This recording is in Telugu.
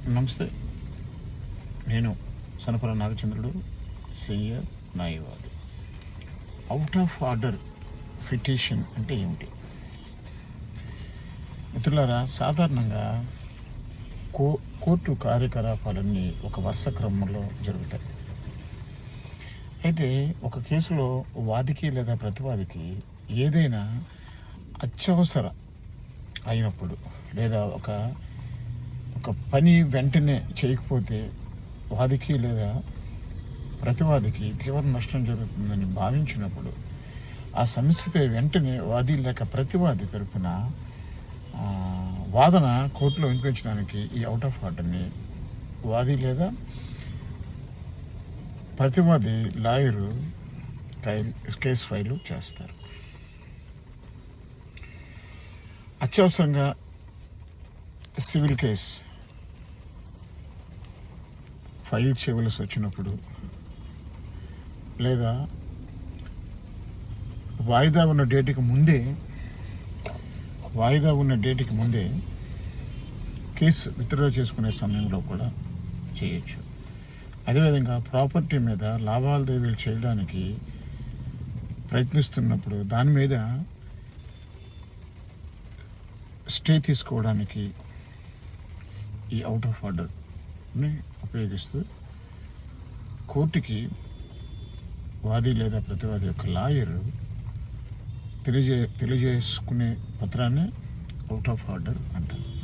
నమస్తే. నేను సనపర నాగచంద్రుడు, సీనియర్ న్యాయవాది. అవుట్ ఆఫ్ ఆర్డర్ పిటిషన్ అంటే ఏమిటి? మిత్రులారా, సాధారణంగా కోర్టు కార్యకలాపాలన్నీ ఒక వరుస క్రమంలో జరుగుతాయి. అయితే ఒక కేసులో వాదికి లేదా ప్రతివాదికి ఏదైనా అత్యవసర అయినప్పుడు లేదా ఒక పని వెంటనే చేయకపోతే వాదికి లేదా ప్రతివాదికి తీవ్ర నష్టం జరుగుతుందని భావించినప్పుడు ఆ సమస్యపై వెంటనే వాది లేక ప్రతివాది తరపున వాదన కోర్టులో వినిపించడానికి ఈ అవుట్ ఆఫ్ ఆర్డర్ని వాది లేదా ప్రతివాది లాయరు కేసు ఫైలు చేస్తారు. అత్యవసరంగా సివిల్ కేసు ఫైల్ చేయవలసి వచ్చినప్పుడు లేదా వాయిదా ఉన్న డేట్కి ముందే కేసు విత్డ్రా చేసుకునే సమయంలో కూడా చేయొచ్చు. అదేవిధంగా ప్రాపర్టీ మీద లావాదేవీలు చేయడానికి ప్రయత్నిస్తున్నప్పుడు దాని మీద స్టే తీసుకోవడానికి ఈ అవుట్ ఆఫ్ ఆర్డర్ని ఉపయోగిస్తూ కోర్టుకి వాది లేదా ప్రతివాది యొక్క లాయరు తెలియజేసుకునే పత్రాన్ని అవుట్ ఆఫ్ ఆర్డర్ అంటారు.